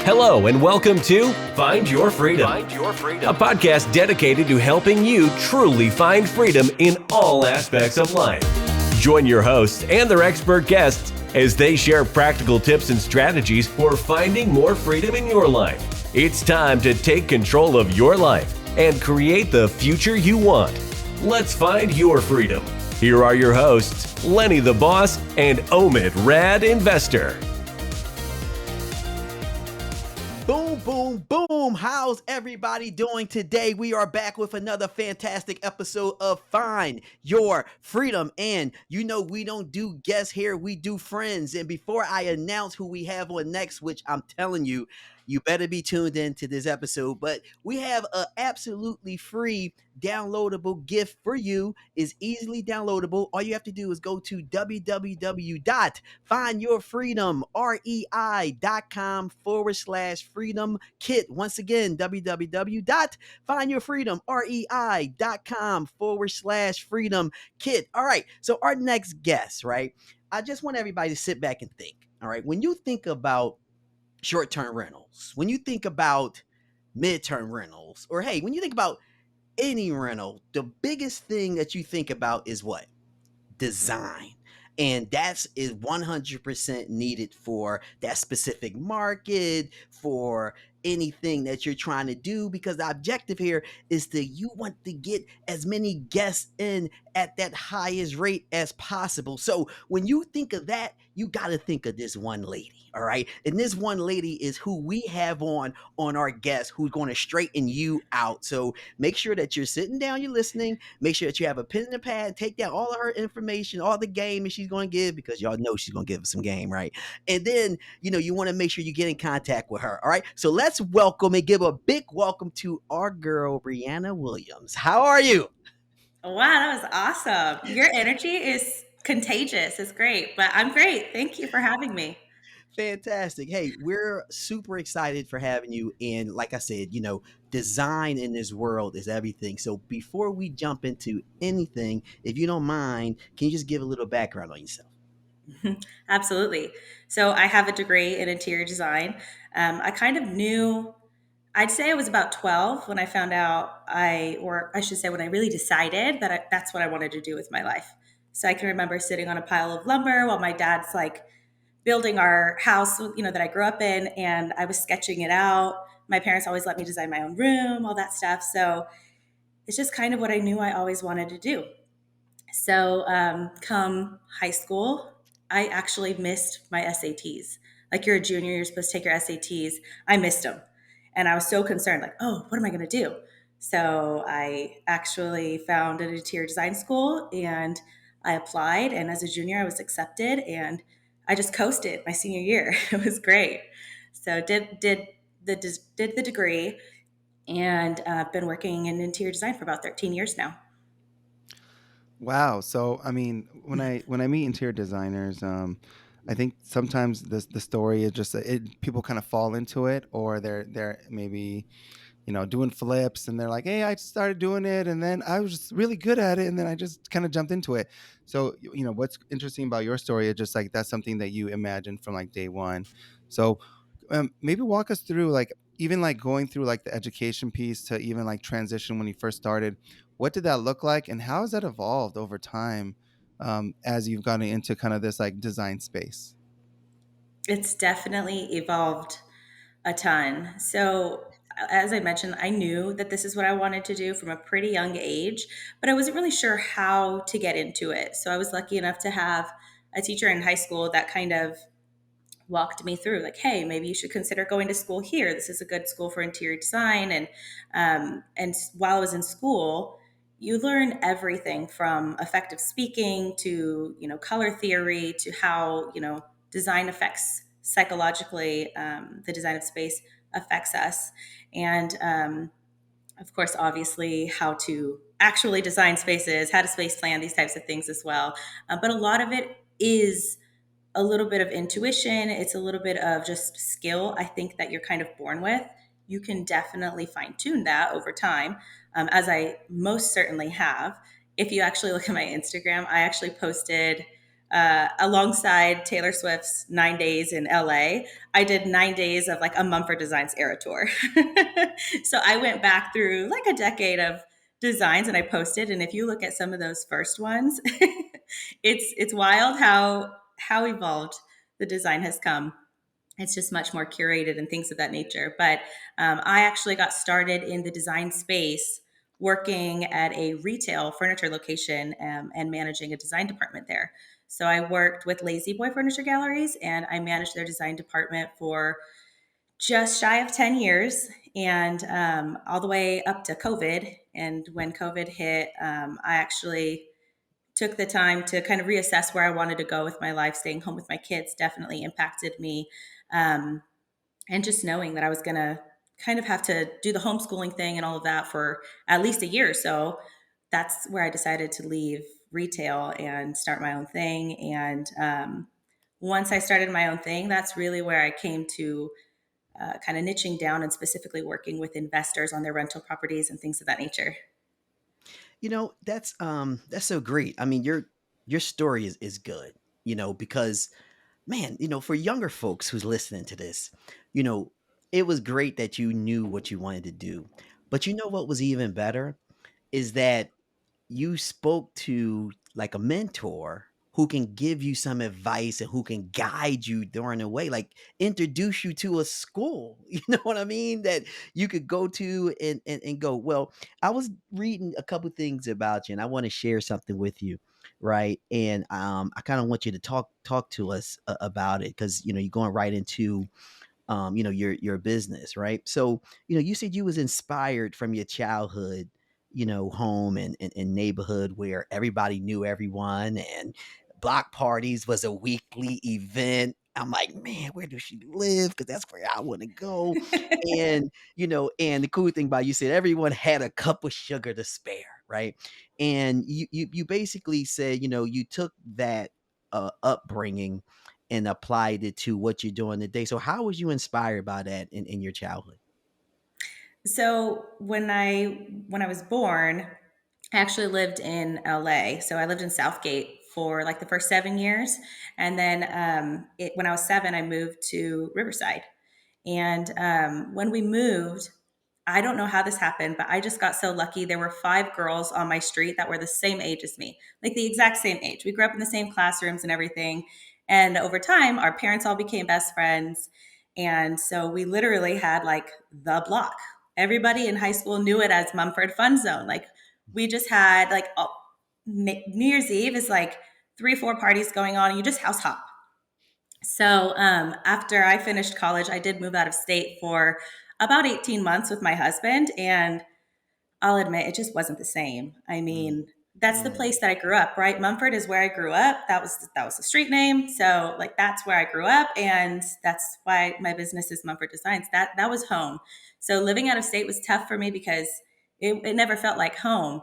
Hello and welcome to Find Your Freedom, a podcast dedicated to helping you truly find freedom in all aspects of life. Join your hosts and their expert guests as they share practical tips and strategies for finding more freedom in your life. It's time to take control of your life and create the future you want. Let's find your freedom. Here are your hosts, Lenny the Boss and Omid Rad Investor. Boom, boom, boom. How's everybody doing today? We are back with another fantastic episode of Find Your Freedom. And you know, we don't do guests here, we do friends. And before I announce who we have on next, which I'm telling you, you better be tuned in to this episode. But we have an absolutely free downloadable gift for you. It's easily downloadable. All you have to do is go to www.findyourfreedomrei.com/freedom kit. Once again, www.findyourfreedomrei.com/freedom kit. All right. So our next guest, right? I just want everybody to sit back and think. All right. When you think about short-term rentals, when you think about mid-term rentals, or hey, when you think about any rental, the biggest thing that you think about is what? Design. And that's is 100% needed for that specific market, for anything that you're trying to do, because the objective here is that you want to get as many guests in at that highest rate as possible. So when you think of that, you got to think of this one lady. All right. And this one lady is who we have on our guest, who's going to straighten you out. So make sure that you're sitting down, you're listening. Make sure that you have a pen and a pad, take down all of her information, all the game that she's going to give, because y'all know she's going to give us some game, right? And then, you know, you want to make sure you get in contact with her. All right. So let's welcome and give a big welcome to our girl, Breanna Williams. How are you? Wow, that was awesome. Your energy is contagious. It's great, but I'm great. Thank you for having me. Fantastic. Hey, we're super excited for having you. And like I said, you know, design in this world is everything. So before we jump into anything, if you don't mind, can you just give a little background on yourself? Absolutely. So I have a degree in interior design. I kind of knew, I'd say I was about 12 when I found out or I should say when I really decided that that's what I wanted to do with my life. So I can remember sitting on a pile of lumber while my dad's like building our house, you know, that I grew up in, and I was sketching it out. My parents always let me design my own room, all that stuff. So it's just kind of what I knew I always wanted to do. So come high school, I actually missed my SATs. Like you're a junior, you're supposed to take your SATs. I missed them. And I was so concerned, like, oh, what am I going to do? So I actually found an interior design school and I applied. And as a junior, I was accepted and I just coasted my senior year. It was great. So did the degree and I've been working in interior design for about 13 years now. Wow. So, I mean, when I meet interior designers, I think sometimes the story is just people kind of fall into it, or they're maybe doing flips, and they're like, "Hey, I started doing it, and then I was just really good at it, and then I just kind of jumped into it." So, what's interesting about your story is just like that's something that you imagined from like day one. So, maybe walk us through like even like going through like the education piece to even like transition when you first started. What did that look like, and how has that evolved over time as you've gotten into kind of this like design space? It's definitely evolved a ton. So, as I mentioned, I knew that this is what I wanted to do from a pretty young age, but I wasn't really sure how to get into it. So, I was lucky enough to have a teacher in high school that kind of walked me through, like, hey, maybe you should consider going to school here. This is a good school for interior design. And while I was in school, you learn everything from effective speaking to color theory to how design affects psychologically, the design of space affects us, and of course, obviously, how to actually design spaces, how to space plan, these types of things as well. But a lot of it is a little bit of intuition. It's a little bit of just skill, I think, that you're kind of born with. You can definitely fine tune that over time, as I most certainly have. If you actually look at my Instagram, I actually posted alongside Taylor Swift's 9 days in LA, I did 9 days of like a Mumford Designs era tour. So I went back through like a decade of designs and I posted. And if you look at some of those first ones, it's wild how evolved the design has come. It's just much more curated and things of that nature. But I actually got started in the design space working at a retail furniture location and managing a design department there. So I worked with Lazy Boy Furniture Galleries and I managed their design department for just shy of 10 years and all the way up to COVID. And when COVID hit, I actually took the time to kind of reassess where I wanted to go with my life. Staying home with my kids definitely impacted me. Um, and just knowing that I was going to kind of have to do the homeschooling thing and all of that for at least a year or so, that's where I decided to leave retail and start my own thing. And once I started my own thing, that's really where I came to kind of niching down and specifically working with investors on their rental properties and things of that nature. That's so great. I mean, your story is good, because man, for younger folks who's listening to this, you know, it was great that you knew what you wanted to do. But you know what was even better is that you spoke to like a mentor who can give you some advice and who can guide you during the way, like introduce you to a school, you know what I mean? That you could go to and go, well, I was reading a couple things about you and I want to share something with you. Right. And I kind of want you to talk to us about it because you're going right into your business, right? So you said you was inspired from your childhood, home and neighborhood where everybody knew everyone and block parties was a weekly event. I'm like, man, where does she live? Because that's where I want to go. And and the cool thing about you said everyone had a cup of sugar to spare, right? And you basically said, you took that upbringing and applied it to what you're doing today. So how was you inspired by that in your childhood? So when I was born, I actually lived in LA. So I lived in Southgate for like the first 7 years, and then when I was seven, I moved to Riverside. And when we moved, I don't know how this happened, but I just got so lucky. There were five girls on my street that were the same age as me, like the exact same age. We grew up in the same classrooms and everything. And over time, our parents all became best friends. And so we literally had like the block. Everybody in high school knew it as Mumford Fun Zone. Like we just had like New Year's Eve is like 3 or 4 parties going on. And you just house hop. So after I finished college, I did move out of state for about 18 months with my husband. And I'll admit it just wasn't the same. I Mm, mean, that's the mm, place that I grew up, right? Mumford is where I grew up. That was the street name. So like that's where I grew up and that's why my business is Mumford Designs. That was home. So living out of state was tough for me because it never felt like home.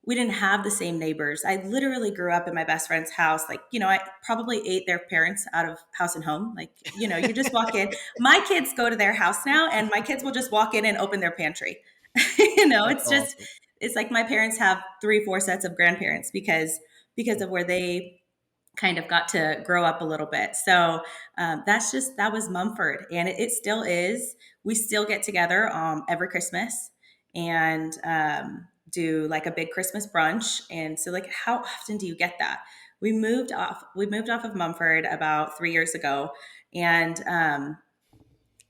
We didn't have the same neighbors. I literally grew up in my best friend's house. Like, I probably ate their parents out of house and home. Like, you just walk in. My kids go to their house now and my kids will just walk in and open their pantry. that's It's just awesome. it's like my parents have 3 4 sets of grandparents because of where they kind of got to grow up a little bit. So that was Mumford, and it still is. We still get together every Christmas and do like a big Christmas brunch. And so, like, how often do you get that? We moved off of Mumford about 3 years ago, and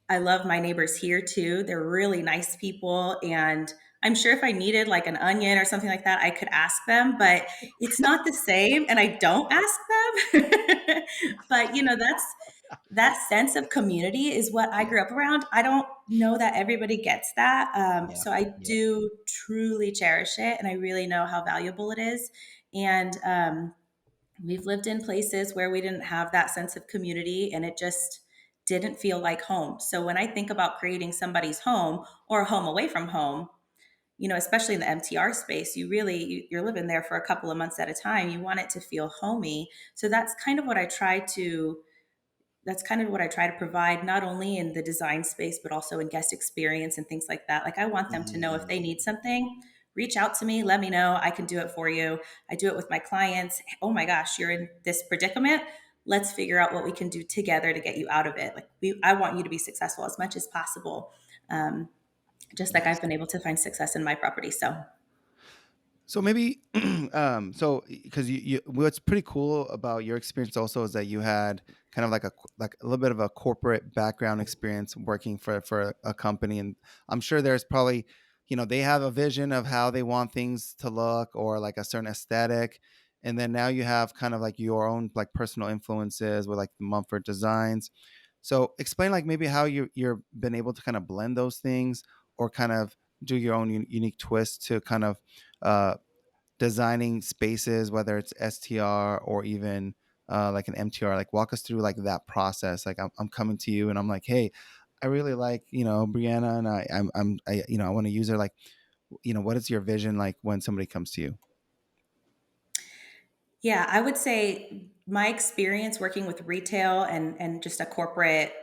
I love my neighbors here too. They're really nice people. And I'm sure if I needed like an onion or something like that, I could ask them, but it's not the same. And I don't ask them. But that sense of community is what I Yeah, grew up around. I don't know that everybody gets that. yeah, So I yeah. do truly cherish it. And I really know how valuable it is. And we've lived in places where we didn't have that sense of community and it just didn't feel like home. So when I think about creating somebody's home or a home away from home, especially in the MTR space, you're living there for a couple of months at a time. You want it to feel homey. So that's kind of what I try to provide, not only in the design space, but also in guest experience and things like that. Like I want them to know if they Mm, need something, reach out to me, let me know. I can do it for you. I do it with my clients. Oh my gosh, you're in this predicament. Let's figure out what we can do together to get you out of it. Like I want you to be successful as much as possible. Just like Nice. I've been able to find success in my property. So maybe, so because what's pretty cool about your experience also is that you had kind of like a little bit of a corporate background experience working for a company, and I'm sure there's probably, they have a vision of how they want things to look or like a certain aesthetic, and then now you have kind of like your own like personal influences with like the Mumford designs. So explain like maybe how you're been able to kind of blend those things or kind of do your own unique twist to kind of uh, designing spaces, whether it's STR or even like an MTR. Like walk us through like that process. Like I'm coming to you and I'm like, hey, I really like Breanna, and I want to use her. Like, what is your vision like when somebody comes to you? Yeah, I would say my experience working with retail and just a corporate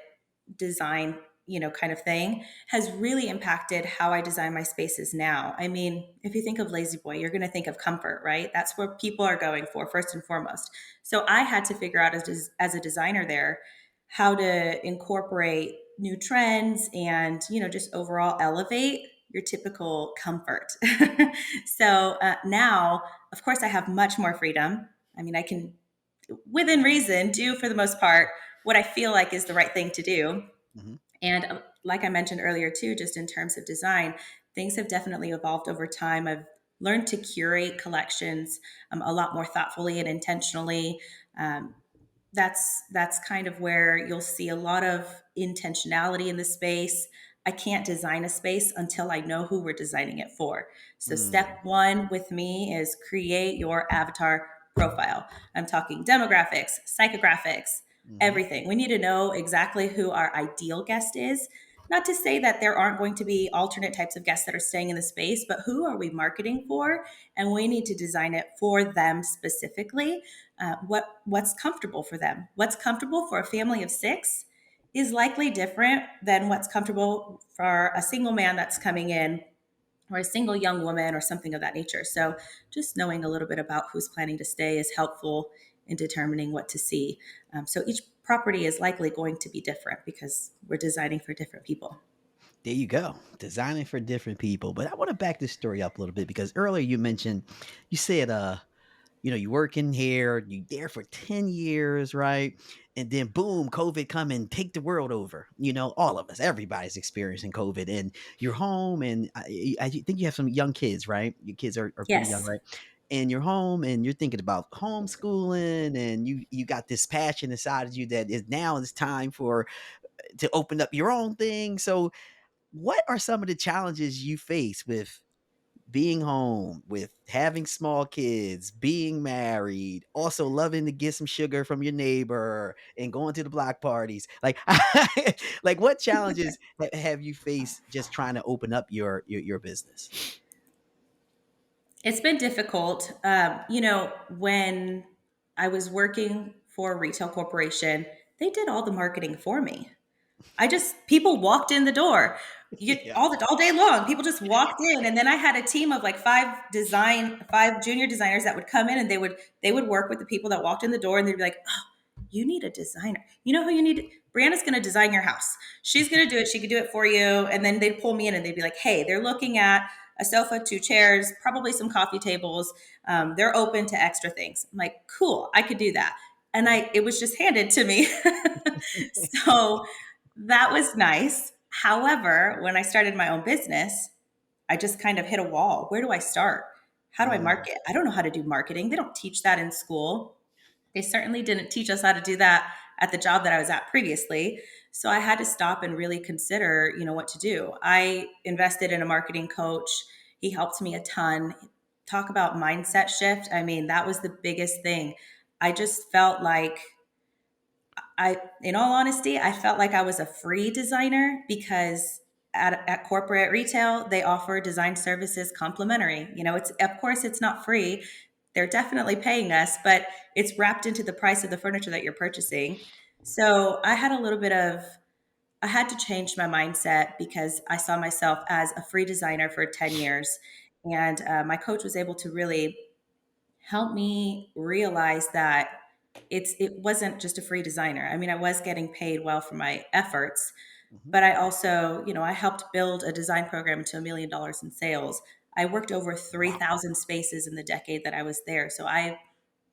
design, kind of thing has really impacted how I design my spaces now. I mean, if you think of Lazy Boy, you're going to think of comfort, right? That's what people are going for first and foremost. So I had to figure out as a designer there how to incorporate new trends and, just overall elevate your typical comfort. So now, of course, I have much more freedom. I mean, I can, within reason, do for the most part what I feel like is the right thing to do. Mhm. And like I mentioned earlier, too, just in terms of design, things have definitely evolved over time. I've learned to curate collections a lot more thoughtfully and intentionally. Um, that's kind of where you'll see a lot of intentionality in the space. I can't design a space until I know who we're designing it for. So step Mm. one with me is create your avatar profile. I'm talking demographics, psychographics, Mhm. everything. We need to know exactly who our ideal guest is. Not to say that there aren't going to be alternate types of guests that are staying in the space, but who are we marketing for? And we need to design it for them specifically. What's comfortable for them? What's comfortable for a family of 6 is likely different than what's comfortable for a single man that's coming in, or a single young woman, or something of that nature. So just knowing a little bit about who's planning to stay is helpful in determining what to see. So each property is likely going to be different because we're designing for different people. There you go. Designing for different people. But I want to back this story up a little bit because earlier you said, you working here, you there for 10 years, right? And then boom, COVID come and take the world over. All of us, everybody's experiencing COVID, and you're home, and I think you have some young kids, right? Your kids are pretty young, Yes. right? And you're home and you're thinking about homeschooling, and you got this passion inside of you that is now it's time to open up your own thing. So what are some of the challenges you face with being home, with having small kids, being married, also loving to get some sugar from your neighbor and going to the block parties? Like, like what challenges have you faced just trying to open up your business? It's been difficult. When I was working for a retail corporation, they did all the marketing for me. People walked in the door. You Yeah. all day long. People just walked in, and then I had a team of like five junior designers that would come in, and they would work with the people that walked in the door, and they'd be like, "Oh, you need a designer. You know who you need? Brianna's going to design your house. She's going to do it. She could do it for you." And then they'd pull me in, and they'd be like, "Hey, they're looking at a sofa, 2 chairs, probably some coffee tables. They're open to extra things." I'm like, "Cool, I could do that." And it was just handed to me. So that was nice. However, when I started my own business, I just kind of hit a wall. Where do I start? How do I Mm. market? I don't know how to do marketing. They don't teach that in school. They certainly didn't teach us how to do that at the job that I was at previously. So I had to stop and really consider, what to do. I invested in a marketing coach. He helped me a ton. Talk about mindset shift. I mean, that was the biggest thing. I just felt like in all honesty, I felt like I was a free designer because at corporate retail, they offer design services complimentary. It's, of course, it's not free. They're definitely paying us, but it's wrapped into the price of the furniture that you're purchasing. So I had to change my mindset because I saw myself as a free designer for 10 years. And my coach was able to really help me realize that it wasn't just a free designer. I mean, I was getting paid well for my efforts, Mhm. but I also, I helped build a design program to $1 million in sales. I worked over Wow. 3,000 spaces in the decade that I was there. So I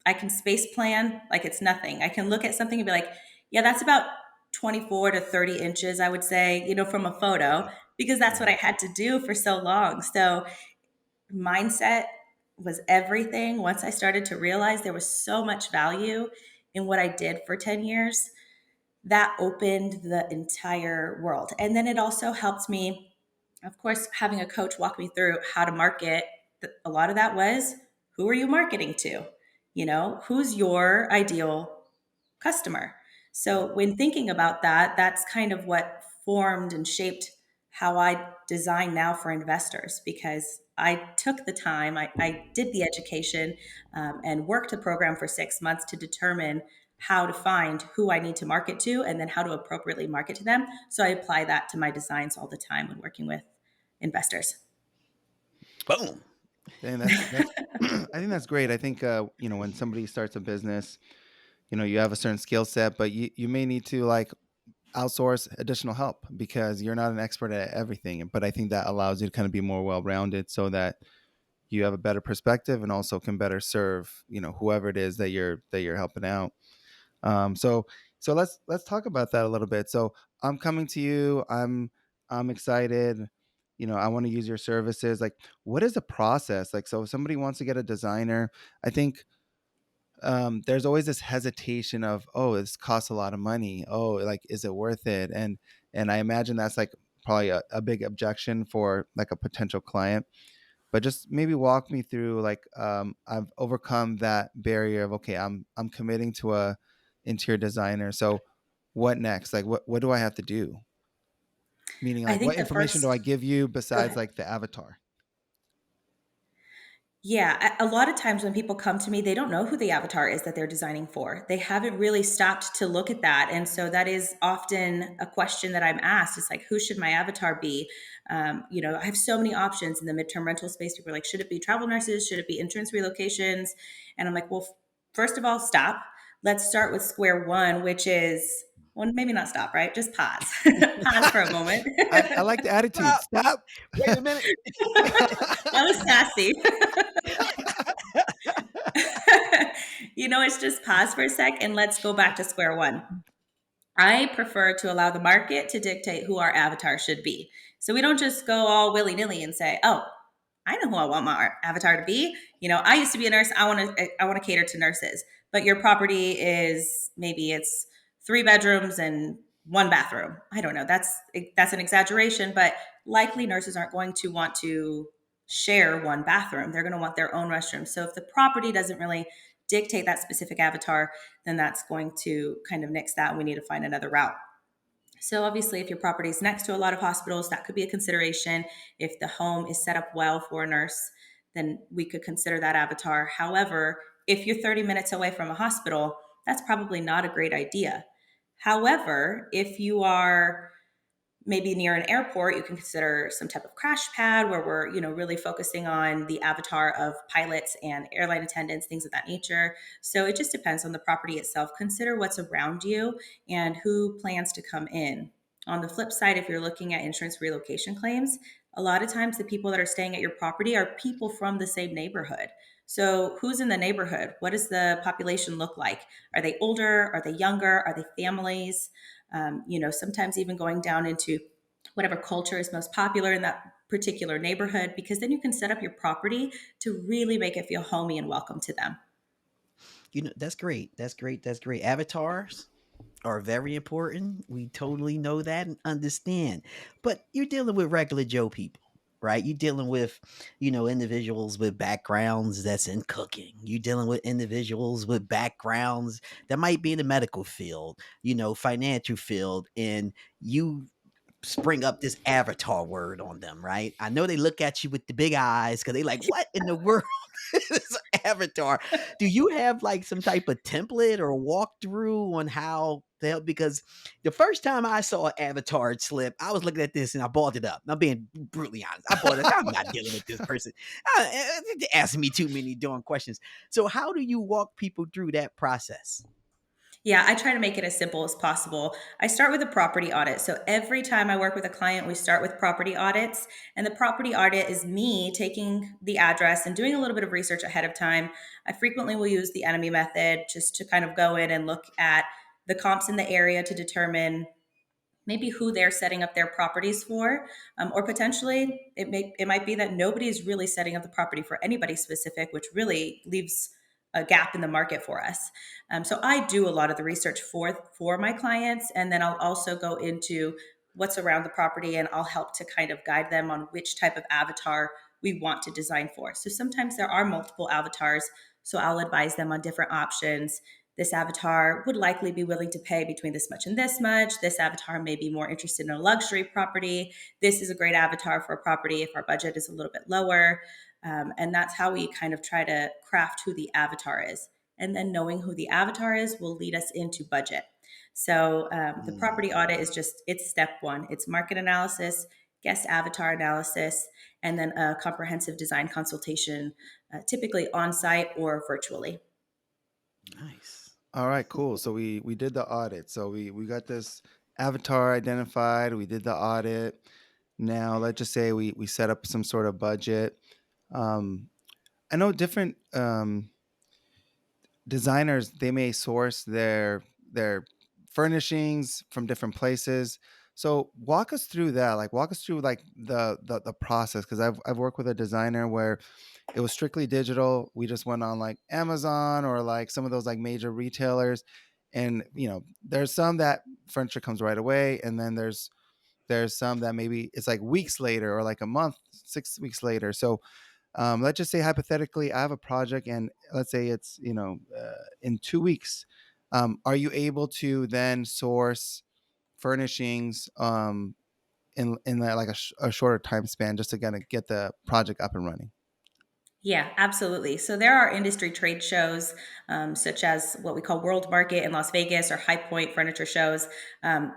can space plan like it's nothing. I can look at something and be like, yeah, that's about 24 to 30 inches, I would say, from a photo, Right. because that's what I Right. had to do for so long. So mindset was everything. Once I started to realize there was so much value in what I did for 10 years, that opened the entire world. And then it also helped me, of course, having a coach walk me through how to market. A lot of that was, who are you marketing to? Who's your ideal customer? Right. So when thinking about that, that's kind of what formed and shaped how I design now for investors, because I took the time, I did the education, and worked a program for 6 months to determine how to find who I need to market to and then how to appropriately market to them. So I apply that to my designs all the time when working with investors. Boom. And that's I think that's great. I think when somebody starts a business, you have a certain skill set, but you may need to like outsource additional help because you're not an expert at everything. But I think that allows you to kind of be more well-rounded so that you have a better perspective and also can better serve, whoever it is that you're helping out. So let's talk about that a little bit. So I'm coming to you. I'm excited. I want to use your services. Like, what is the process? Like, so if somebody wants to get a designer, I think there's always this hesitation of, oh, this costs a lot of money. Oh, like, is it worth it? And I imagine that's like probably a big objection for like a potential client. But just maybe walk me through like I've overcome that barrier of, okay, I'm committing to a interior designer. So what next? Like what do I have to do? Meaning I like think what the information do I first, give you go besides ahead. like the avatar? Yeah, a lot of times when people come to me, they don't know who the avatar is that they're designing for. They haven't really stopped to look at that. And so that is often a question that I'm asked. It's like, who should my avatar be? I have so many options in the midterm rental space. People are like, should it be travel nurses? Should it be insurance relocations? And I'm like, well, first of all, stop. Let's start with square one, which is, well, maybe not stop, right? Just pause. Pause for a moment. I like the attitude. Stop. Stop. Wait a minute. That was sassy. It's just pause for a sec and let's go back to square one. I prefer to allow the market to dictate who our avatar should be. So we don't just go all willy nilly and say, oh, I know who I want my avatar to be. I used to be a nurse. I want to cater to nurses. But your property is, maybe it's 3 bedrooms and 1 bathroom. I don't know. That's an exaggeration, but likely nurses aren't going to want to share 1 bathroom. They're going to want their own restroom. So if the property doesn't really dictate that specific avatar, then that's going to kind of nix that. We need to find another route. So obviously, if your property is next to a lot of hospitals, that could be a consideration. If the home is set up well for a nurse, then we could consider that avatar. However, if you're 30 minutes away from a hospital, that's probably not a great idea. However, if you are maybe near an airport, you can consider some type of crash pad where we're, really focusing on the avatar of pilots and airline attendants, things of that nature. So it just depends on the property itself. Consider what's around you and who plans to come in. On the flip side, if you're looking at insurance relocation claims, a lot of times the people that are staying at your property are people from the same neighborhood. So who's in the neighborhood? What does the population look like? Are they older? Are they younger? Are they families? Sometimes even going down into whatever culture is most popular in that particular neighborhood, because then you can set up your property to really make it feel homey and welcome to them. That's great. That's great. That's great. Avatars are very important. We totally know that and understand. But you're dealing with regular Joe people, right? You're dealing with, individuals with backgrounds that's in cooking. You're dealing with individuals with backgrounds that might be in the medical field, financial field, and you spring up this avatar word on them, right? I know they look at you with the big eyes because they like, what in the world is avatar? Do you have like some type of template or walkthrough on how to help? Because the first time I saw an avatar slip, I was looking at this and I balled it up. I'm being brutally honest. I balled it. I'm not dealing with this person. Asking me too many darn questions. So how do you walk people through that process? Yeah, I try to make it as simple as possible. I start with a property audit. So every time I work with a client, we start with property audits. And the property audit is me taking the address and doing a little bit of research ahead of time. I frequently will use the enemy method just to kind of go in and look at the comps in the area to determine maybe who they're setting up their properties for, or potentially it might be that nobody is really setting up the property for anybody specific, which really leaves a gap in the market for us. So I do a lot of the research for my clients, and then I'll also go into what's around the property, and I'll help to kind of guide them on which type of avatar we want to design for. So sometimes there are multiple avatars, so I'll advise them on different options. This avatar would likely be willing to pay between this much and this much. This avatar may be more interested in a luxury property. This is a great avatar for a property if our budget is a little bit lower. And that's how we kind of try to craft who the avatar is. And then knowing who the avatar is will lead us into budget. So the property audit is it's step one. It's market analysis, guest avatar analysis, and then a comprehensive design consultation, typically on site or virtually. Nice. All right, cool. So we did the audit. So we got this avatar identified. We did the audit. Now let's just say we set up some sort of budget. Um, I know different designers, they may source their furnishings from different places. So walk us through that. Like walk us through like the process, because I've worked with a designer where it was strictly digital. We just went on like Amazon or like some of those like major retailers, and there's some that furniture comes right away, and then there's some that maybe it's like weeks later or like a month, 6 weeks later. So let's just say hypothetically, I have a project, and let's say it's in 2 weeks. Are you able to then source furnishings in like a shorter time span just to kind of get the project up and running? Yeah, absolutely. So there are industry trade shows, such as what we call World Market in Las Vegas or High Point Furniture shows,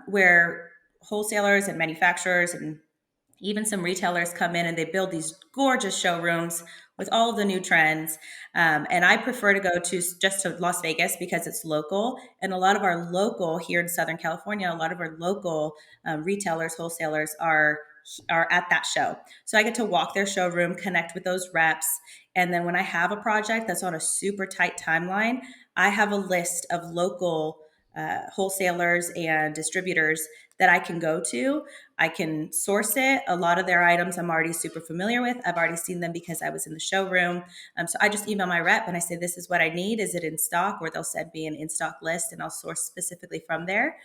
where wholesalers and manufacturers and even some retailers come in and they build these gorgeous showrooms with all of the new trends. And I prefer to go just to Las Vegas because it's local. And a lot of our local here in Southern California, a lot of our local retailers, wholesalers are at that show. So I get to walk their showroom, connect with those reps. And then when I have a project that's on a super tight timeline, I have a list of local wholesalers and distributors that I can go to. I can source it. A lot of their items I'm already super familiar with. I've already seen them because I was in the showroom. So I just email my rep and I say, this is what I need. Is it in stock? Or they'll send me an in-stock list and I'll source specifically from there.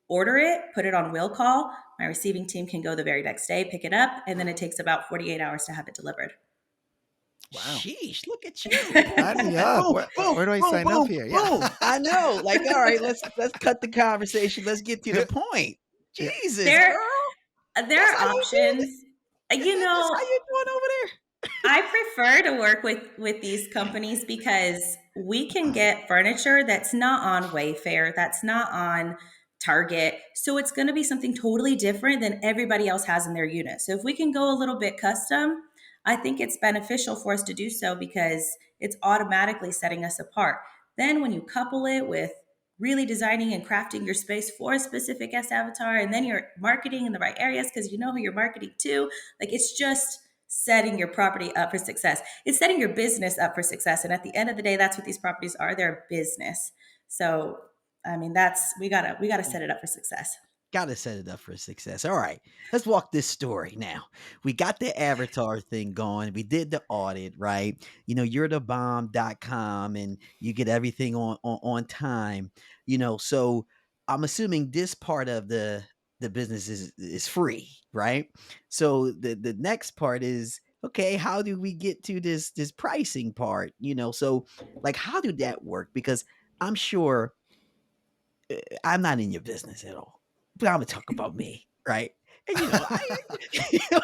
Order it, put it on will call. My receiving team can go the very next day, pick it up, and then it takes about 48 hours to have it delivered. Wow. Sheesh, look at you. Sign me up. Boom, boom, Where do I boom, sign boom, up here? boom. Yeah. I know. Like, all right, let's cut the conversation. Let's get to the point. Yeah. Jesus, There, girl. there That's are how you do it? options. You That's know, how you doing over there? I prefer to work with these companies because we can get furniture that's not on Wayfair, that's not on Target. So it's going to be something totally different than everybody else has in their unit. So if we can go a little bit custom, I think it's beneficial for us to do so because it's automatically setting us apart. Then when you couple it with really designing and crafting your space for a specific guest avatar, and then you're marketing in the right areas because you know who you're marketing to, like it's just setting your property up for success. It's setting your business up for success. And at the end of the day, that's what these properties are. They're a business. So, I mean, we gotta set it up for success. Got to set it up for success. All right, let's walk this story now. We got the avatar thing going. We did the audit, right? You're the bomb.com and you get everything on time. So I'm assuming this part of the business is free, right? So the next part is, okay, how do we get to this pricing part? So like how did that work? Because I'm sure I'm not in your business at all, but I'm gonna talk about me, right? And you know,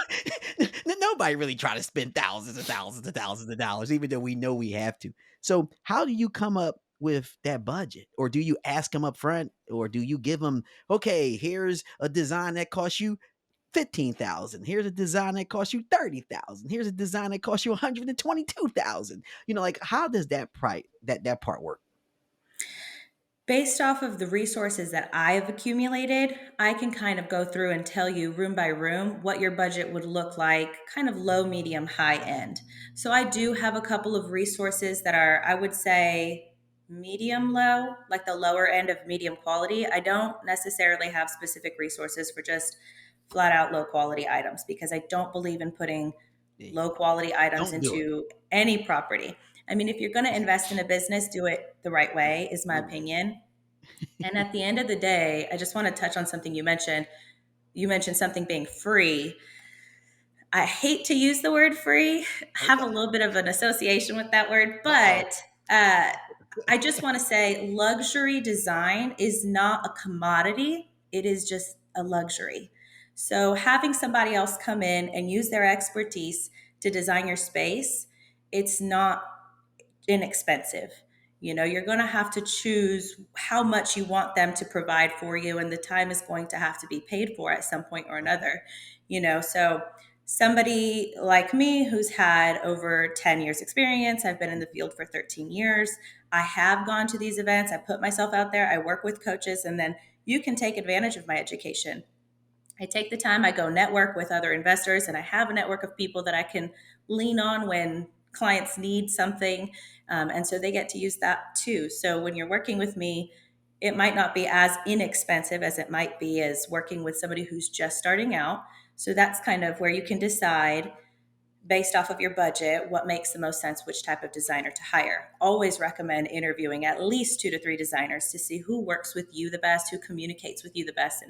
nobody really try to spend thousands and thousands and thousands of dollars, even though we know we have to. So, how do you come up with that budget, or do you ask them up front, or do you give them, okay, here's a design that costs you 15,000. Here's a design that costs you 30,000. Here's a design that costs you 122,000. Like how does that that part work? Based off of the resources that I've accumulated, I can kind of go through and tell you room by room what your budget would look like, kind of low, medium, high end. So I do have a couple of resources that are, I would say, medium low, like the lower end of medium quality. I don't necessarily have specific resources for just flat out low quality items because I don't believe in putting low quality items Don't do it. into any property. I mean, if you're going to invest in a business, do it the right way, is my opinion. And at the end of the day, I just want to touch on something you mentioned. You mentioned something being free. I hate to use the word free. I have a Okay. little bit of an association with that word, Uh-oh. but I just want to say luxury design is not a commodity. It is just a luxury. So having somebody else come in and use their expertise to design your space, it's not inexpensive. You're going to have to choose how much you want them to provide for you, and the time is going to have to be paid for at some point or another. So somebody like me who's had over 10 years experience, I've been in the field for 13 years. I have gone to these events. I put myself out there. I work with coaches, and then you can take advantage of my education. I take the time, I go network with other investors, and I have a network of people that I can lean on when clients need something. And so they get to use that too. So when you're working with me, it might not be as inexpensive as it might be as working with somebody who's just starting out. So that's kind of where you can decide based off of your budget what makes the most sense, which type of designer to hire. Always recommend interviewing at least 2 to 3 designers to see who works with you the best, who communicates with you the best,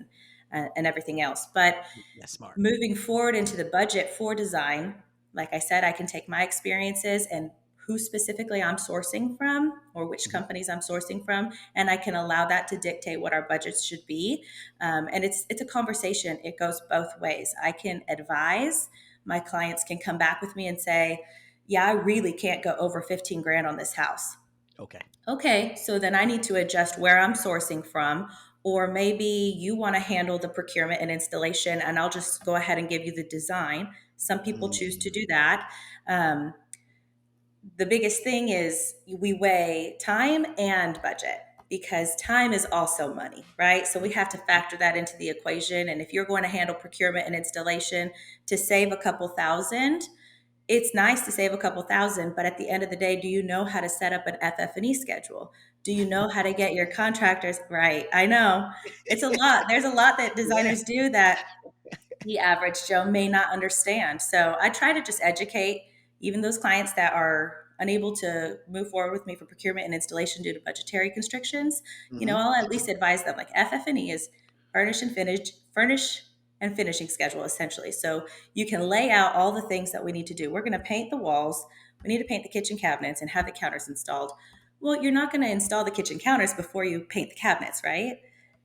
and everything else. But That's smart. moving forward into the budget for design, like I said, I can take my experiences and who specifically I'm sourcing from or which companies I'm sourcing from, and I can allow that to dictate what our budgets should be. And it's a conversation. It goes both ways. I can advise. My clients can come back with me and say, yeah, I really can't go over 15 grand on this house. Okay. Okay, so then I need to adjust where I'm sourcing from. Or maybe you want to handle the procurement and installation, and I'll just go ahead and give you the design. Some people choose to do that. The biggest thing is we weigh time and budget because time is also money, right? So we have to factor that into the equation. And if you're going to handle procurement and installation to save a couple thousand, it's nice to save a couple thousand, but at the end of the day, do you know how to set up an FF&E schedule? Do you know how to get your contractors right? I know it's a lot. There's a lot that Yeah. designers do that the average Joe may not understand. So I try to just educate even those clients that are unable to move forward with me for procurement and installation due to budgetary constrictions. I'll at least advise them like FF&E is furnish and finishing schedule essentially. So you can lay out all the things that we need to do. We're going to paint the walls. We need to paint the kitchen cabinets and have the counters installed. Well, you're not going to install the kitchen counters before you paint the cabinets, right?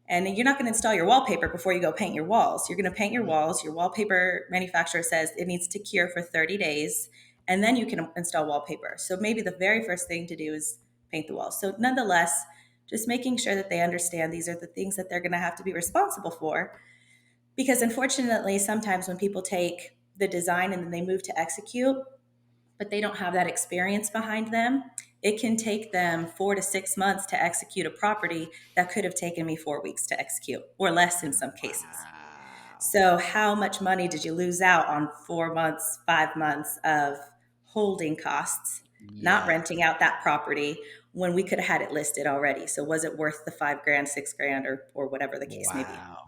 And you're not going to install your wallpaper before you go paint your walls. You're going to paint your walls. Your wallpaper manufacturer says it needs to cure for 30 days, and then you can install wallpaper. So maybe the very first thing to do is paint the walls. So nonetheless, just making sure that they understand these are the things that they're going to have to be responsible for. Because unfortunately, sometimes when people take the design and then they move to execute, but they don't have that experience behind them, it can take them 4 to 6 months to execute a property that could have taken me 4 weeks to execute or less in some cases. Wow. So how much money did you lose out on 4 months, 5 months of holding costs, not Yeah. renting out that property when we could have had it listed already? So was it worth the 5 grand, 6 grand, or whatever the case may be? Wow.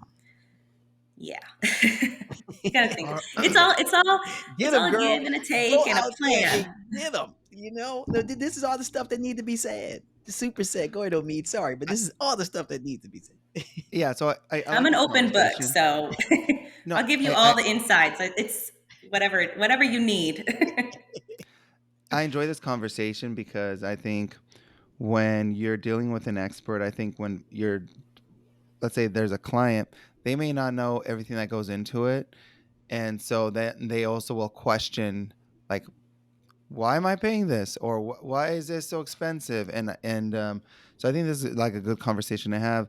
Yeah. You gotta think. Or- Get It's them, all a girl. give and a Go take and a out there and plan. get them. No, this is all the stuff that need to be said. The super said. Go ahead, Omid. Sorry, but this is all the stuff that needs to be said. yeah, so I I'm like an this open book, conversation. so No, I'll give you I all the insights. It's whatever you need. I enjoy this conversation because I think when you're dealing with an expert, I think when you're, let's say there's a client they may not know everything that goes into it. And so that they also will question, like, why am I paying this, or why is this so expensive? And so I think this is like a good conversation to have.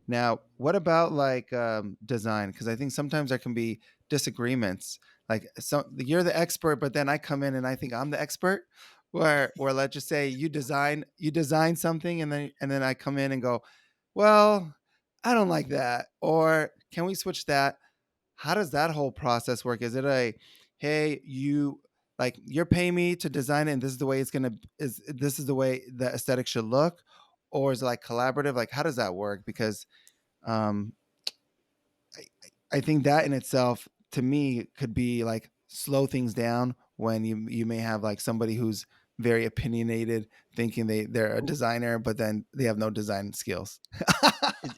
Now, what about like design? Because I think sometimes there can be disagreements. Like, so you're the expert, but then I come in and I think I'm the expert. Where let's just say you design something, and then I come in and go, well, I don't like that, or can we switch that? How does that whole process work? Is it a, hey, you're paying me to design it, and this is the way this is the way the aesthetic should look, or is it like collaborative? Like, how does that work? Because um, I think that in itself, to me, could be like slow things down when you may have like somebody who's very opinionated, thinking they're a designer, but then they have no design skills.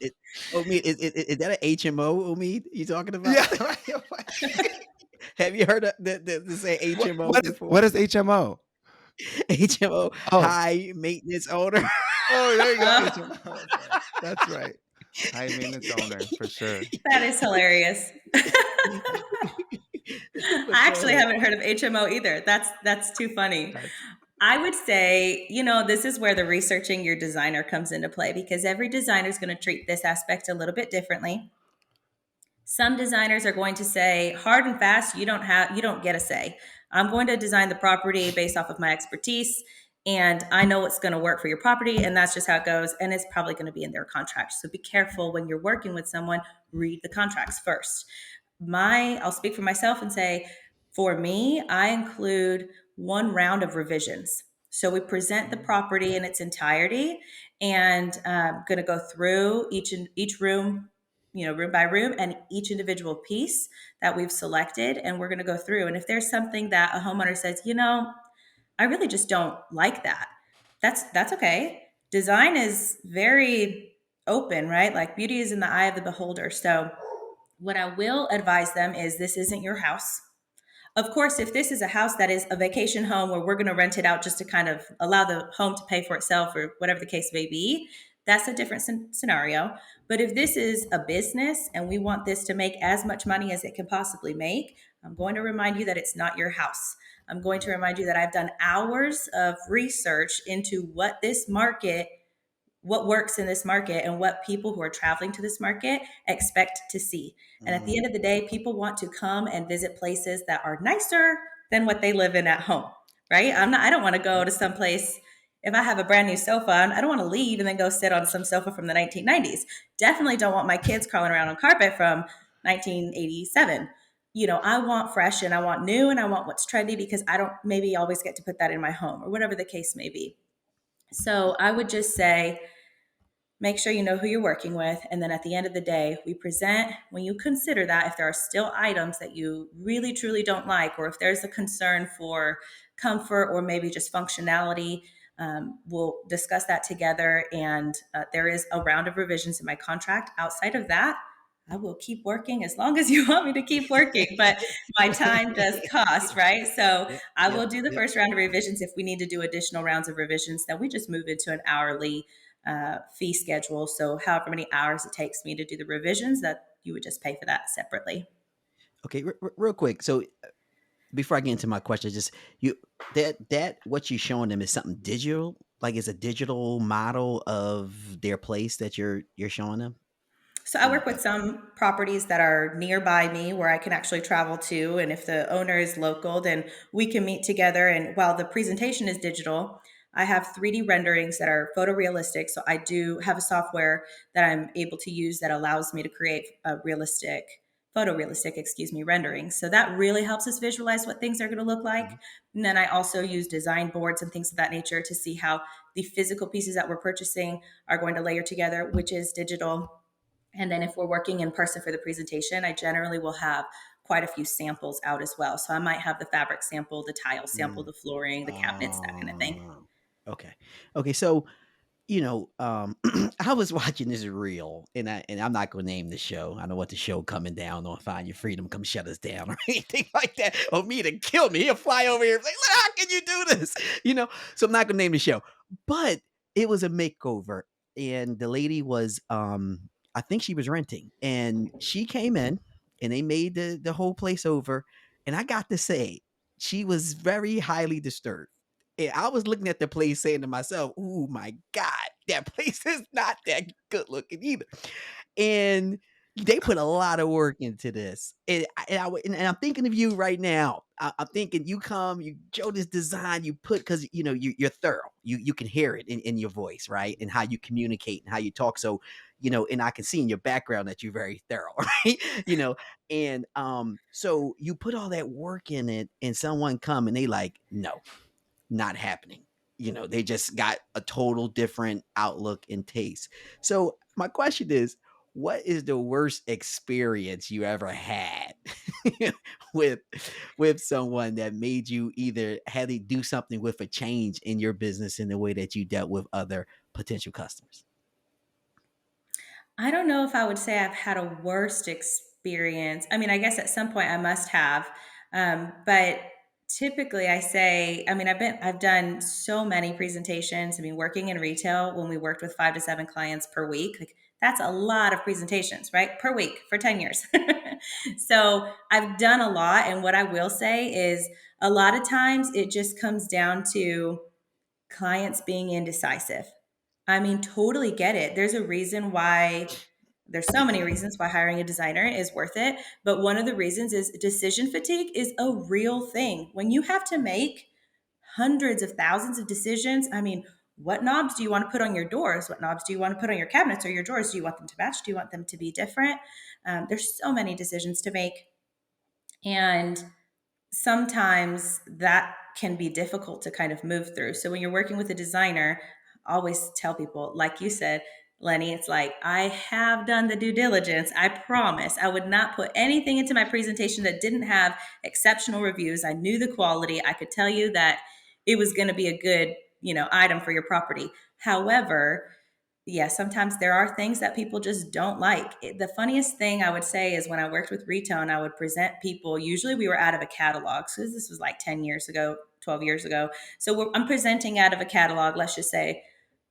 It, Omid, is that an HMO, Omid, you talking Yeah, about? right. Have you heard of the say What HMO what is before? what is HMO? HMO, Oh, high maintenance owner. oh, there you go. Oh, HMO. Okay, that's right. High maintenance owner for sure. that is hilarious. I But go actually ahead. haven't heard of HMO either. That's too funny. That's I would say, this is where the researching your designer comes into play, because every designer is going to treat this aspect a little bit differently. Some designers are going to say hard and fast, you don't get a say. I'm going to design the property based off of my expertise, and I know what's going to work for your property, and that's just how it goes, and it's probably going to be in their contract. So be careful when you're working with someone, read the contracts first. I'll speak for myself and say, for me, I include one round of revisions. So we present the property in its entirety, and going to go through each room, room by room, and each individual piece that we've selected, and we're going to go through. And if there's something that a homeowner says, I really just don't like that, that's okay. Design is very open, right? Like, beauty is in the eye of the beholder. So what I will advise them is, this isn't your house. Of course, if this is a house that is a vacation home where we're going to rent it out just to kind of allow the home to pay for itself, or whatever the case may be, that's a different scenario. But if this is a business and we want this to make as much money as it can possibly make, I'm going to remind you that it's not your house. I'm going to remind you that I've done hours of research into what works in this market, and what people who are traveling to this market expect to see. And at the end of the day, people want to come and visit places that are nicer than what they live in at home, right? I don't want to go to some place. If I have a brand new sofa, I don't want to leave and then go sit on some sofa from the 1990s. Definitely don't want my kids crawling around on carpet from 1987. I want fresh, and I want new, and I want what's trendy, because I don't maybe always get to put that in my home, or whatever the case may be. So I would just say, make sure you know who you're working with. And then at the end of the day, when you consider that, if there are still items that you really, truly don't like, or if there's a concern for comfort or maybe just functionality, we'll discuss that together. And there is a round of revisions in my contract. Outside of that, I will keep working as long as you want me to keep working, but my time does cost, right? So Yep, I yep, will do the yep. first round of revisions. If we need to do additional rounds of revisions, then we just move into an hourly fee schedule. So however many hours it takes me to do the revisions, that you would just pay for that separately. Okay, real quick. So before I get into my question, just you that what you're showing them is something digital, like it's a digital model of their place that you're showing them. So I work with some properties that are nearby me where I can actually travel to. And if the owner is local, then we can meet together. And while the presentation is digital, I have 3D renderings that are photorealistic. So I do have a software that I'm able to use that allows me to create a photorealistic rendering. So that really helps us visualize what things are going to look like. And then I also use design boards and things of that nature to see how the physical pieces that we're purchasing are going to layer together, which is digital. And then if we're working in person for the presentation, I generally will have quite a few samples out as well. So I might have the fabric sample, the tile sample, the flooring, the cabinets, that kind of thing. Okay. Okay. So, I was watching this reel, and I'm not gonna name the show. I don't want the show coming down on Find Your Freedom, come shut us down or anything like that. Or me to kill me. He'll fly over here and like, how can you do this? So I'm not gonna name the show. But it was a makeover, and the lady was I think she was renting, and she came in and they made the whole place over. And I got to say, she was very highly disturbed. And I was looking at the place saying to myself, "Oh my God, that place is not that good looking either." And they put a lot of work into this. And I'm thinking of you right now. I'm thinking you come, you show this design, you put, because you're thorough. You can hear it in your voice, right? And how you communicate and how you talk. So, and I can see in your background that you're very thorough, right? And so you put all that work in it, and someone come and they like, no, not happening. They just got a total different outlook and taste. So my question is, what is the worst experience you ever had with someone that made you either had to do something with a change in your business in the way that you dealt with other potential customers? I don't know if I would say I've had a worst experience. I mean, I guess at some point I must have. But typically I say, I mean, I've done so many presentations. I mean, working in retail, when we worked with 5 to 7 clients per week, like that's a lot of presentations, right? Per week for 10 years. So I've done a lot. And what I will say is a lot of times it just comes down to clients being indecisive. I mean, totally get it. There's so many reasons why hiring a designer is worth it. But one of the reasons is decision fatigue is a real thing. When you have to make hundreds of thousands of decisions, I mean, what knobs do you want to put on your doors? What knobs do you want to put on your cabinets or your drawers? Do you want them to match? Do you want them to be different? There's so many decisions to make. And sometimes that can be difficult to kind of move through. So when you're working with a designer, I always tell people, like you said, Lenny, it's like, I have done the due diligence. I promise I would not put anything into my presentation that didn't have exceptional reviews. I knew the quality. I could tell you that it was going to be a good, item for your property. However, yeah, sometimes there are things that people just don't like. The funniest thing I would say is when I worked with retail and I would present people, usually we were out of a catalog. So this was like 10 years ago, 12 years ago. So I'm presenting out of a catalog. Let's just say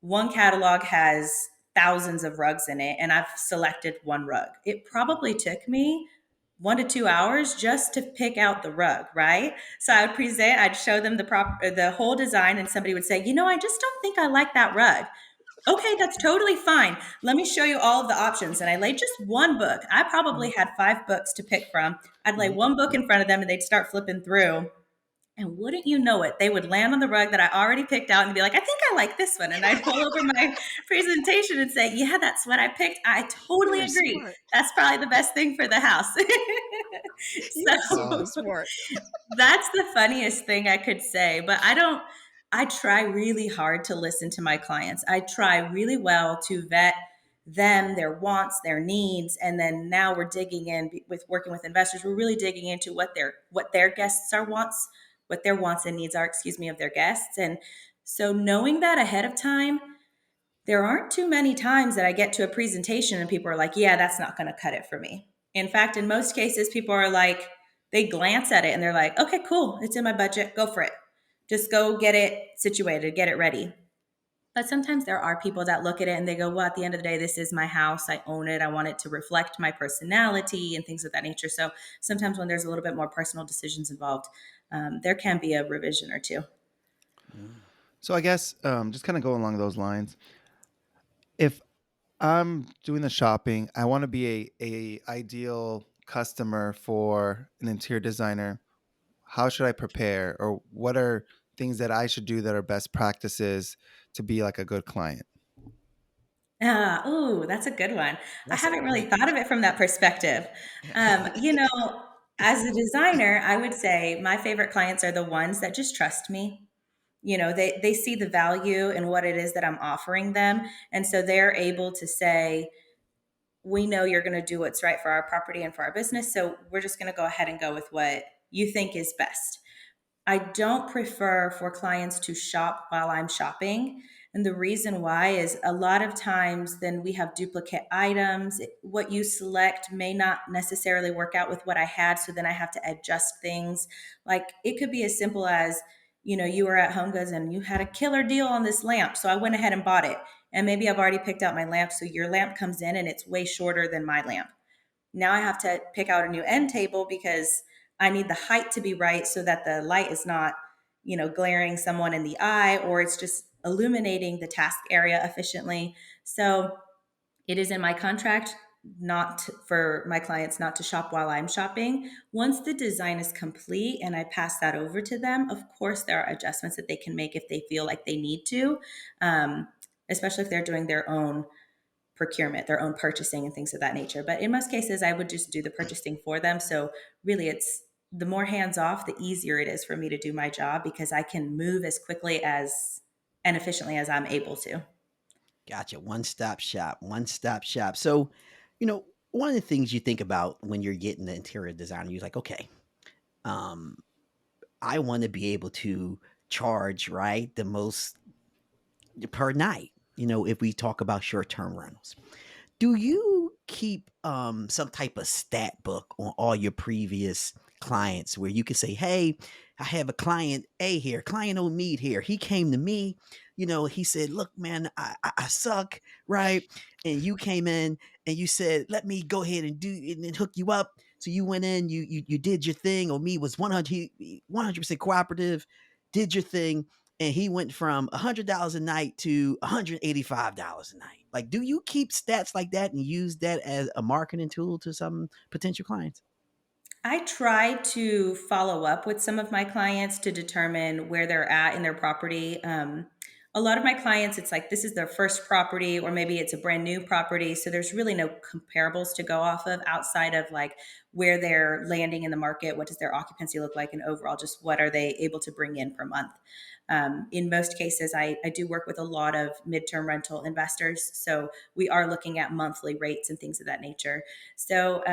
one catalog has thousands of rugs in it, and I've selected one rug. It probably took me 1 to 2 hours just to pick out the rug, right? So I would present, I'd show them the whole design, and somebody would say, I just don't think I like that rug. Okay, that's totally fine. Let me show you all of the options. And I laid just one book. I probably had 5 books to pick from. I'd lay one book in front of them and they'd start flipping through. And wouldn't you know it, they would land on the rug that I already picked out and be like, I think I like this one. And I'd pull over my presentation and say, yeah, that's what I picked. I totally You're agree. smart. That's probably the best thing for the house. You're So super smart. that's the funniest thing I could say. But I try really hard to listen to my clients. I try really well to vet them, their wants, their needs. And then now we're digging in with working with investors. We're really digging into what their guests are wants, what their wants and needs are, of their guests. And so knowing that ahead of time, there aren't too many times that I get to a presentation and people are like, yeah, that's not going to cut it for me. In fact, in most cases, people are like, they glance at it and they're like, okay, cool. It's in my budget. Go for it. Just go get it situated, get it ready. But sometimes there are people that look at it and they go, well, at the end of the day, this is my house. I own it. I want it to reflect my personality and things of that nature. So sometimes when there's a little bit more personal decisions involved, there can be a revision or two. So I guess just kind of go along those lines. If I'm doing the shopping, I want to be a ideal customer for an interior designer. How should I prepare, or what are things that I should do that are best practices to be like a good client? Oh, that's a good one. I That's a haven't really great thought of it from that perspective. You know, as a designer, I would say my favorite clients are the ones that just trust me. They see the value in what it is that I'm offering them. And so they're able to say, we know you're going to do what's right for our property and for our business. So we're just going to go ahead and go with what you think is best. I don't prefer for clients to shop while I'm shopping. And the reason why is a lot of times then we have duplicate items. What you select may not necessarily work out with what I had. So then I have to adjust things. Like it could be as simple as, you were at Home Goods and you had a killer deal on this lamp. So I went ahead and bought it. and maybe I've already picked out my lamp. So your lamp comes in and it's way shorter than my lamp. Now I have to pick out a new end table because I need the height to be right so that the light is not, glaring someone in the eye, or it's just illuminating the task area efficiently. So it is in my contract for my clients not to shop while I'm shopping. Once the design is complete and I pass that over to them, of course, there are adjustments that they can make if they feel like they need to, especially if they're doing their own procurement, their own purchasing and things of that nature. But in most cases, I would just do the purchasing for them. So really, it's the more hands off, the easier it is for me to do my job because I can move as quickly and efficiently as I'm able to. Gotcha. One stop shop. One stop shop. So, one of the things you think about when you're getting the interior designer, you're like, okay, um, I want to be able to charge, right, the most per night, if we talk about short term rentals. Do you keep some type of stat book on all your previous clients where you can say, hey, I have a client A here, client Omid here. He came to me, he said, look, man, I suck, right? And you came in and you said, let me go ahead and do and then hook you up. So you went in, you did your thing. Omid was 100% cooperative, did your thing, and he went from $100 a night to $185 a night. Like, do you keep stats like that and use that as a marketing tool to some potential clients? I try to follow up with some of my clients to determine where they're at in their property. A lot of my clients, it's like this is their first property, or maybe it's a brand new property. So there's really no comparables to go off of outside of like where they're landing in the market. What does their occupancy look like? And overall, just what are they able to bring in per month? In most cases, I do work with a lot of midterm rental investors. So we are looking at monthly rates and things of that nature. So,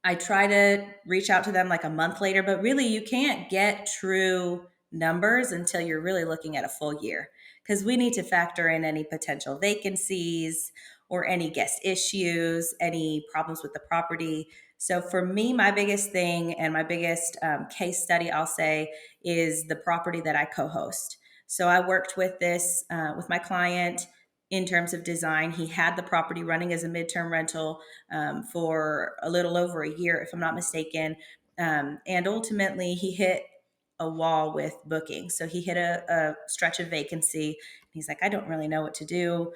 I try to reach out to them like a month later, but really you can't get true numbers until you're really looking at a full year because we need to factor in any potential vacancies or any guest issues, any problems with the property. So for me, my biggest thing and my biggest case study, I'll say, is the property that I co-host. So I worked with this with my client in terms of design. He had the property running as a midterm rental for a little over a year, if I'm not mistaken. And ultimately, he hit a wall with booking. So he hit a stretch of vacancy. He's like, I don't really know what to do.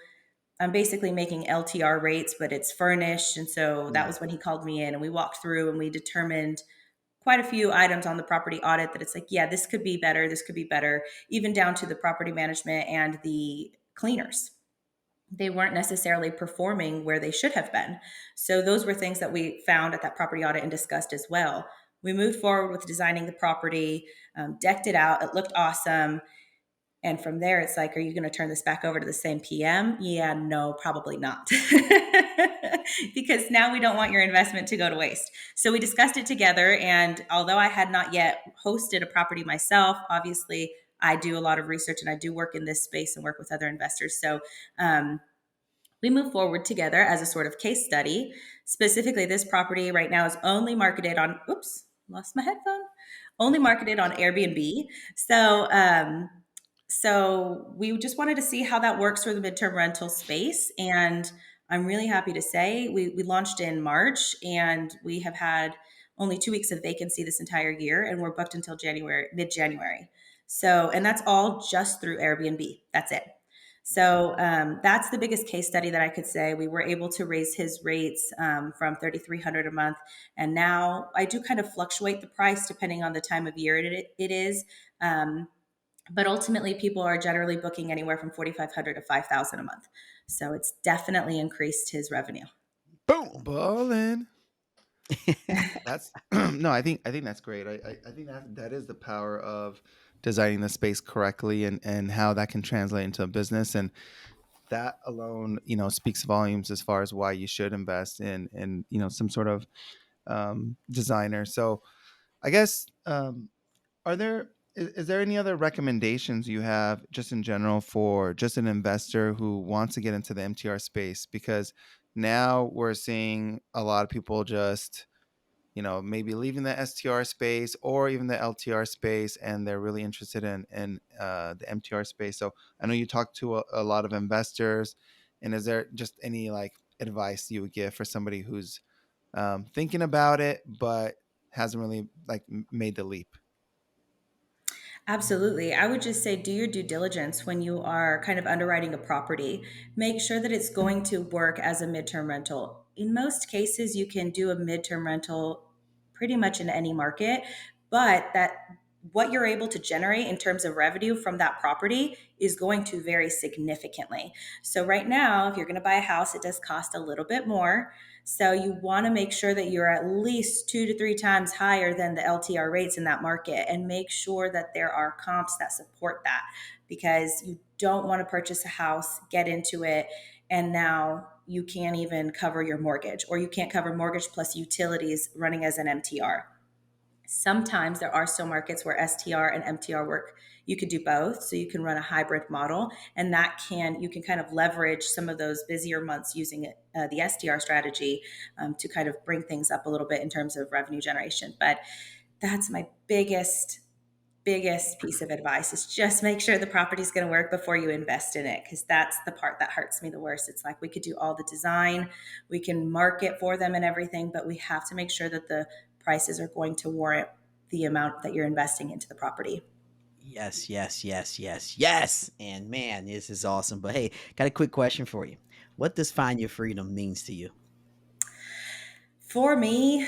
I'm basically making LTR rates, but it's furnished. And so that was when he called me in and we walked through and we determined quite a few items on the property audit that it's like, yeah, this could be better. This could be better, even down to the property management and the cleaners. They weren't necessarily performing where they should have been. So those were things that we found at that property audit and discussed as well. We moved forward with designing the property, decked it out. It looked awesome. And from there, it's like, are you going to turn this back over to the same PM? Yeah, no, probably not. Because now we don't want your investment to go to waste. So we discussed it together. And although I had not yet hosted a property myself, obviously I do a lot of research and I do work in this space and work with other investors. So we move forward together as a sort of case study. Specifically, this property right now is only marketed on, oops, lost my headphone, only marketed on Airbnb. So we just wanted to see how that works for the midterm rental space. And I'm really happy to say we launched in March and we have had only 2 weeks of vacancy this entire year, and we're booked until mid-January. So, and that's all just through Airbnb. That's it. So that's the biggest case study that I could say. We were able to raise his rates from $3,300 a month, and now I do kind of fluctuate the price depending on the time of year it is. But ultimately, people are generally booking anywhere from $4,500 to $5,000 a month. So it's definitely increased his revenue. Boom. Ballin'. That's no, I think that's great. I think that is the power of designing the space correctly and how that can translate into a business, and that alone, speaks volumes as far as why you should invest in some sort of designer. So I guess is there any other recommendations you have just in general for just an investor who wants to get into the MTR space? Because now we're seeing a lot of people just maybe leaving the STR space or even the LTR space, and they're really interested in the MTR space. So I know you talk to a lot of investors, and is there just any like advice you would give for somebody who's thinking about it but hasn't really like made the leap? Absolutely. I would just say do your due diligence when you are kind of underwriting a property. Make sure that it's going to work as a midterm rental. In most cases, you can do a midterm rental pretty much in any market, but that what you're able to generate in terms of revenue from that property is going to vary significantly. So right now, if you're going to buy a house, it does cost a little bit more. So you want to make sure that you're at least 2 to 3 times higher than the LTR rates in that market, and make sure that there are comps that support that, because you don't want to purchase a house, get into it, and now you can't even cover your mortgage, or you can't cover mortgage plus utilities running as an MTR. Sometimes there are still markets where STR and MTR work. You could do both. So you can run a hybrid model, and you can kind of leverage some of those busier months using the STR strategy to kind of bring things up a little bit in terms of revenue generation. But that's my biggest piece of advice, is just make sure the property is going to work before you invest in it, because that's the part that hurts me the worst. It's like we could do all the design, we can market for them and everything, but we have to make sure that the prices are going to warrant the amount that you're investing into the property. Yes, yes, yes, yes, yes. And man, this is awesome. But hey, got a quick question for you. What does find your freedom means to you? For me,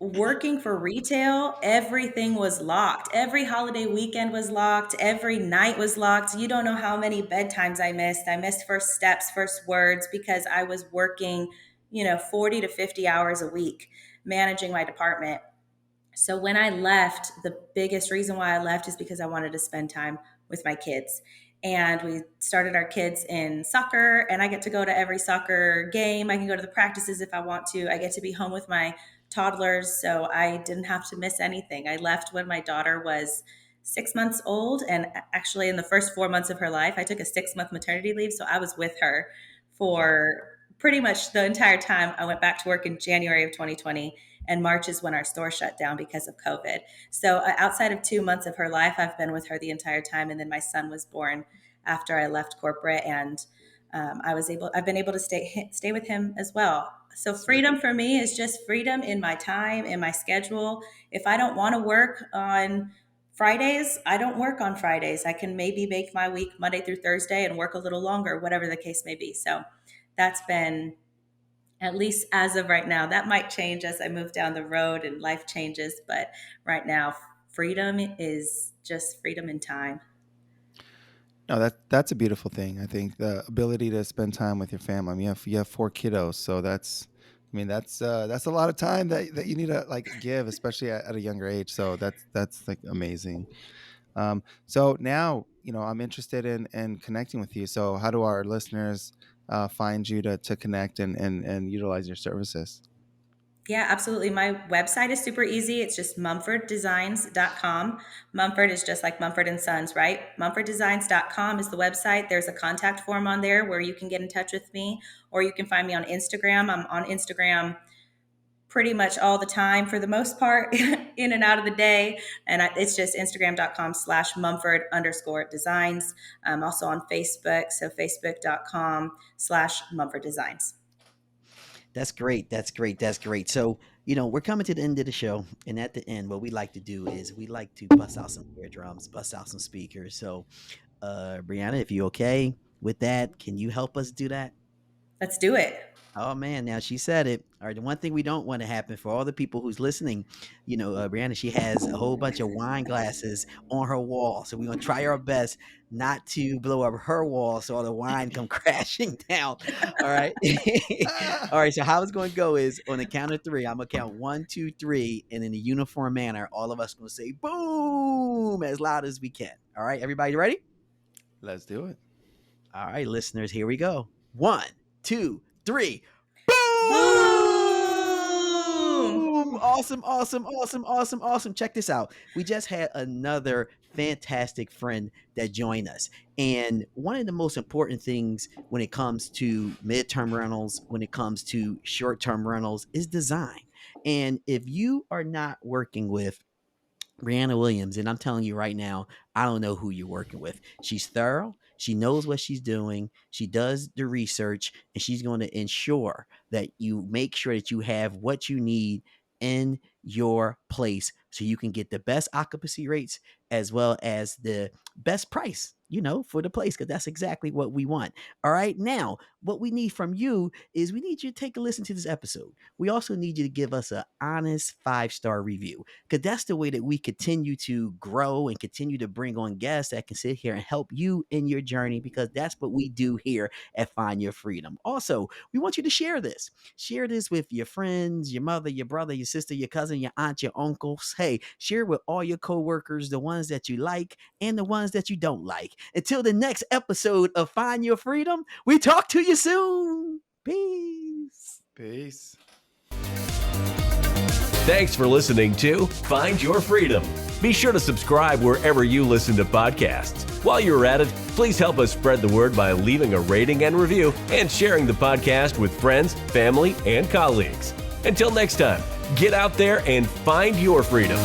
working for retail, everything was locked. Every holiday weekend was locked. Every night was locked. You don't know how many bedtimes I missed. I missed first steps, first words, because I was working, 40 to 50 hours a week managing my department. So when I left, the biggest reason why I left is because I wanted to spend time with my kids. And we started our kids in soccer, and I get to go to every soccer game. I can go to the practices if I want to. I get to be home with my toddlers, so I didn't have to miss anything. I left when my daughter was 6 months old, and actually in the first 4 months of her life, I took a 6 month maternity leave. So I was with her for pretty much the entire time. I went back to work in January of 2020, and March is when our store shut down because of COVID. So outside of 2 months of her life, I've been with her the entire time. And then my son was born after I left corporate, and I've been able to stay with him as well. So Sweet. freedom for me is just freedom in my time, in my schedule. If I don't want to work on Fridays, I don't work on Fridays. I can maybe make my week Monday through Thursday and work a little longer, whatever the case may be. So that's been, at least as of right now. That might change as I move down the road and life changes, but right now, freedom is just freedom in time. No, that's a beautiful thing. I think the ability to spend time with your family. I mean, you have 4 kiddos, so that's a lot of time that you need to like give, especially at a younger age. So that's like amazing. So now I'm interested in connecting with you. So how do our listeners find you to connect and utilize your services? Yeah, absolutely. My website is super easy. It's just mumforddesigns.com. Mumford is just like Mumford and Sons, right? Mumforddesigns.com is the website. There's a contact form on there where you can get in touch with me, or you can find me on Instagram. I'm on Instagram pretty much all the time for the most part, in and out of the day. And it's just Instagram.com/Mumford_designs. I'm also on Facebook. So Facebook.com/Mumford Designs. That's great. That's great. That's great. So, we're coming to the end of the show. And at the end, what we like to do is we like to bust out some eardrums, bust out some speakers. So, Breanna, if you okay with that, can you help us do that? Let's do it. Oh man, now she said it. All right, the one thing we don't want to happen for all the people who's listening, Brianna, she has a whole bunch of wine glasses on her wall, so we're gonna try our best not to blow up her wall, so all the wine come crashing down. All right, Ah! all right. So how it's going to go is on the count of three. I'm gonna count 1, 2, 3, and in a uniform manner, all of us gonna say "boom" as loud as we can. All right, everybody ready? Let's do it. All right, listeners, here we go. 1, 2, 3. Boom! Boom! Awesome, awesome, awesome, awesome, awesome. Check this out. We just had another fantastic friend that joined us. And one of the most important things when it comes to midterm rentals, when it comes to short term rentals, is design. And if you are not working with Breanna Williams, and I'm telling you right now, I don't know who you're working with. She's thorough. She knows what she's doing. She does the research, and she's going to ensure that you make sure that you have what you need in your place so you can get the best occupancy rates as well as the best price, for the place, because that's exactly what we want. All right. Now, what we need from you is we need you to take a listen to this episode. We also need you to give us an honest 5-star review, because that's the way that we continue to grow and continue to bring on guests that can sit here and help you in your journey, because that's what we do here at Find Your Freedom. Also, we want you to share this. Share this with your friends, your mother, your brother, your sister, your cousin, your aunt, your uncles. Hey, share it with all your coworkers, the ones that you like and the ones that you don't like. Until the next episode of Find Your Freedom, we talk to you soon. Peace. Peace. Thanks for listening to Find Your Freedom. Be sure to subscribe wherever you listen to podcasts. While you're at it, please help us spread the word by leaving a rating and review and sharing the podcast with friends, family, and colleagues. Until next time, get out there and find your freedom.